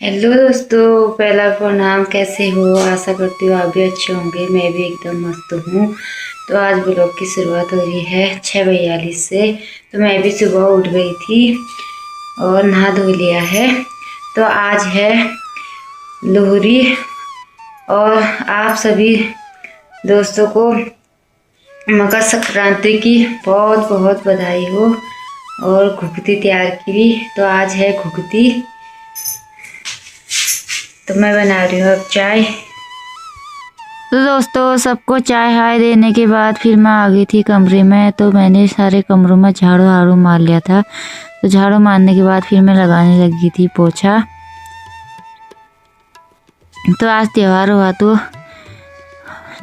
Hello दोस्तों, पहला प्रणाम। कैसे हो? आशा करती हूँ आप भी अच्छे होंगे। मैं भी एकदम मस्त हूँ। तो आज ब्लॉग की शुरुआत हो रही है 6:42 से। तो मैं भी सुबह उठ गई थी और नहा धो लिया है। तो आज है लोहड़ी और आप सभी दोस्तों को मकर संक्रांति की बहुत बहुत बधाई हो। और घुघती तैयार की, तो आज है घुघती। तो मैं बना रही हूँ अब चाय। तो दोस्तों, सबको चाय हाय देने के बाद फिर मैं आ गई थी कमरे में। तो मैंने सारे कमरों में झाड़ू हाड़ू मार लिया था। तो झाड़ू मारने के बाद फिर मैं लगाने लगी थी पोछा। तो आज त्योहार हुआ तो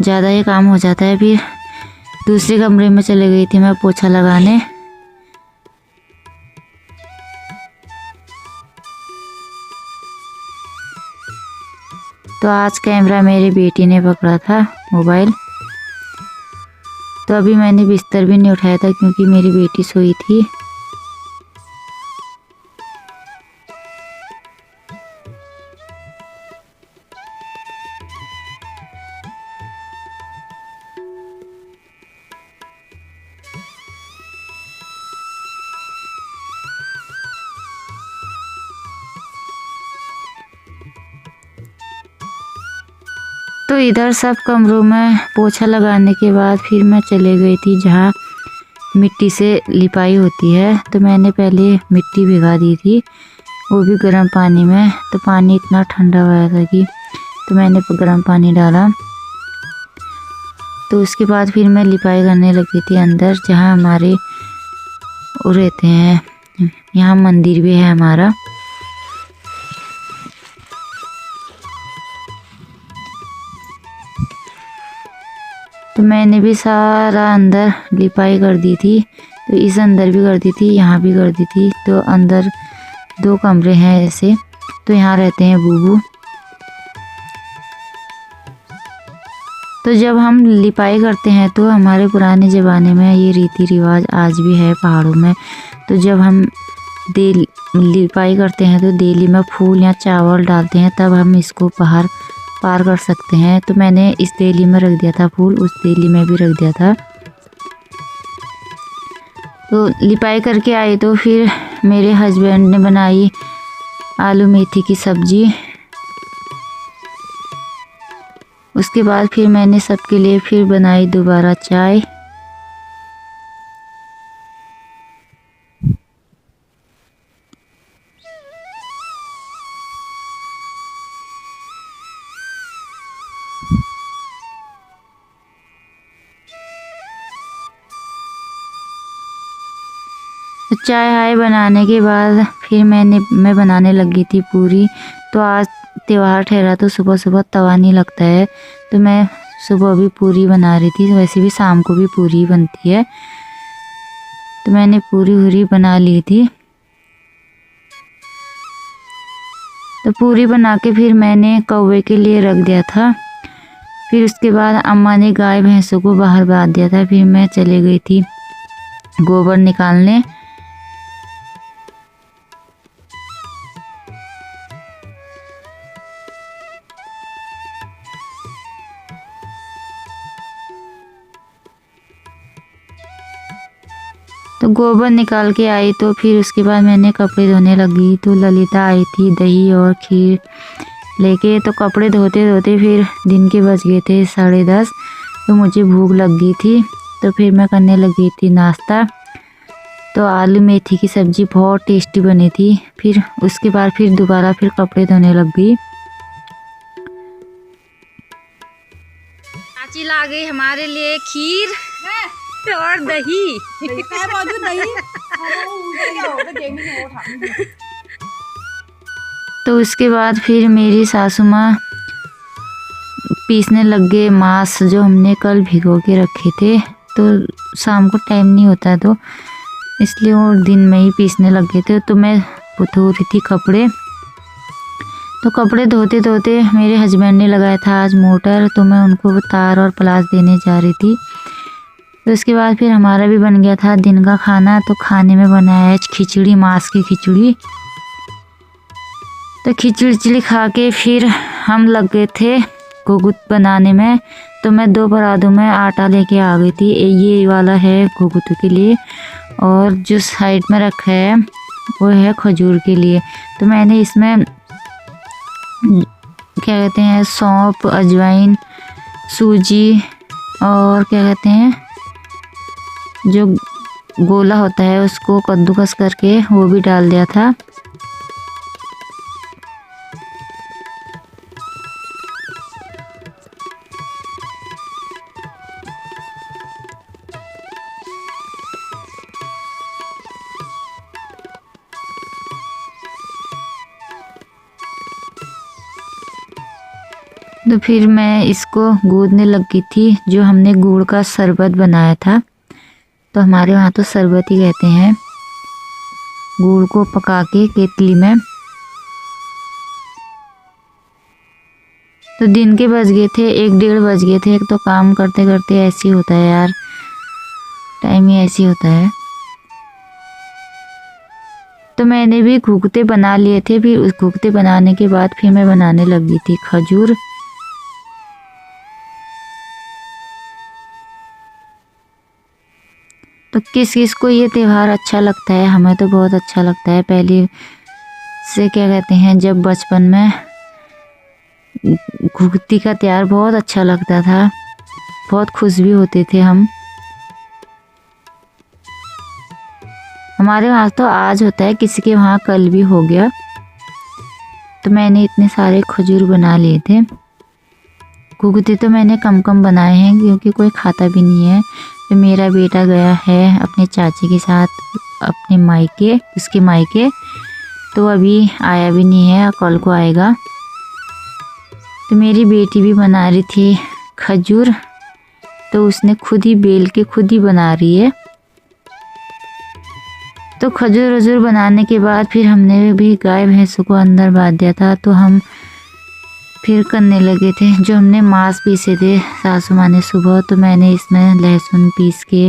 ज़्यादा ही काम हो जाता है। फिर दूसरे कमरे में चले गई थी मैं पोछा लगाने। तो आज कैमरा मेरी बेटी ने पकड़ा था, मोबाइल। तो अभी मैंने बिस्तर भी नहीं उठाया था क्योंकि मेरी बेटी सोई थी। तो इधर सब कमरों में पोछा लगाने के बाद फिर मैं चले गई थी जहाँ मिट्टी से लिपाई होती है। तो मैंने पहले मिट्टी भिगा दी थी, वो भी गर्म पानी में। तो पानी इतना ठंडा हुआ था कि तो मैंने गर्म पानी डाला। तो उसके बाद फिर मैं लिपाई करने लगी थी अंदर, जहाँ हमारे वो रहते हैं। यहाँ मंदिर भी है हमारा। तो मैंने भी सारा अंदर लिपाई कर दी थी। तो इस अंदर भी कर दी थी, यहाँ भी कर दी थी। तो अंदर 2 कमरे हैं ऐसे। तो यहाँ रहते हैं बूबू। तो जब हम लिपाई करते हैं तो हमारे पुराने ज़माने में ये रीति रिवाज आज भी है पहाड़ों में। तो जब हम लिपाई करते हैं तो देली में फूल या चावल डालते हैं, तब हम इसको पार कर सकते हैं। तो मैंने इस देली में रख दिया था फूल, उस देली में भी रख दिया था। तो लिपाई करके आई तो फिर मेरे हस्बैंड ने बनाई आलू मेथी की सब्जी। उसके बाद फिर मैंने सबके लिए फिर बनाई दोबारा चाय। चाय हाय बनाने के बाद फिर मैं बनाने लगी थी पूरी। तो आज त्योहार ठहरा तो सुबह सुबह तवा नहीं लगता है। तो मैं सुबह भी पूरी बना रही थी। वैसे भी शाम को भी पूरी बनती है। तो मैंने पूरी बना ली थी। तो पूरी बना के फिर मैंने कौवे के लिए रख दिया था। फिर उसके बाद अम्मा ने गाय भैंसों को बाहर बांध दिया था। फिर मैं चली गई थी गोबर निकालने। तो गोबर निकाल के आई तो फिर उसके बाद मैंने कपड़े धोने लगी। तो ललिता आई थी दही और खीर लेके। तो कपड़े धोते धोते फिर दिन के बज गए थे 10:30। तो मुझे भूख लग गई थी। तो फिर मैं करने लगी थी नाश्ता। तो आलू मेथी की सब्ज़ी बहुत टेस्टी बनी थी। फिर उसके बाद फिर दोबारा फिर कपड़े धोने लग गई। चाची ला गई हमारे लिए खीर और दही। तो उसके बाद फिर मेरी सासू माँ पीसने लग गए मांस, जो हमने कल भिगो के रखे थे। तो शाम को टाइम नहीं होता तो इसलिए वो दिन में ही पीसने लग गए थे। तो मैं धो रही थी कपड़े। तो कपड़े धोते धोते मेरे हस्बैंड ने लगाया था आज मोटर। तो मैं उनको तार और प्लास देने जा रही थी। तो उसके बाद फिर हमारा भी बन गया था दिन का खाना। तो खाने में बनाया है खिचड़ी, मांस की खिचड़ी। तो तो खिचड़ी खा के फिर हम लग गए थे घुघुत बनाने में। तो मैं 2 परातों में आटा लेके आ गई थी। ये वाला है घुघुत के लिए और जो साइड में रखा है वो है खजूर के लिए। तो मैंने इसमें क्या कहते हैं सौंफ, अजवाइन, सूजी और क्या कहते हैं जो गोला होता है उसको कद्दूकस करके वो भी डाल दिया था। तो फिर मैं इसको गूंदने लगी थी। जो हमने गुड़ का शरबत बनाया था, तो हमारे वहाँ तो शरबत ही कहते हैं, गुड़ को पका के केतली में। तो दिन के बज गए थे 1-1:30 बज गए थे। एक तो काम करते करते ऐसे ही होता है यार, टाइम ही ऐसे ही होता है। तो मैंने भी घुघुते बना लिए थे। फिर उस घुघुते बनाने के बाद फिर मैं बनाने लगी थी खजूर। तो किस किस को ये त्यौहार अच्छा लगता है, हमें तो बहुत अच्छा लगता है। पहले से क्या कहते हैं जब बचपन में घुघुती का त्यौहार बहुत अच्छा लगता था, बहुत खुश भी होते थे हम। हमारे वहाँ तो आज होता है, किसी के वहाँ कल भी हो गया। तो मैंने इतने सारे खजूर बना लिए थे। घुघुती तो मैंने कम कम बनाए हैं क्योंकि कोई खाता भी नहीं है। तो मेरा बेटा गया है अपने चाची के साथ अपने मायके, उसके मायके, तो अभी आया भी नहीं है, कल को आएगा। तो मेरी बेटी भी बना रही थी खजूर, तो उसने खुद ही बेल के खुद ही बना रही है। तो खजूर वजूर बनाने के बाद फिर हमने भी गाय भैंसों को अंदर बांध दिया था। तो हम फिर करने लगे थे जो हमने मांस पीसे थे सासू माँ ने सुबह। तो मैंने इसमें लहसुन पीस के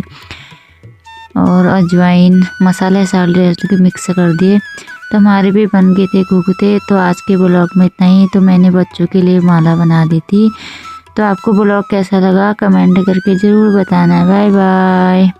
और अजवाइन मसाले साले के मिक्स कर दिए। तो हमारे भी बन गए थे घुघुते। तो आज के ब्लॉग में इतना ही। तो मैंने बच्चों के लिए माला बना दी थी। तो आपको ब्लॉग कैसा लगा कमेंट करके ज़रूर बताना। Bye bye.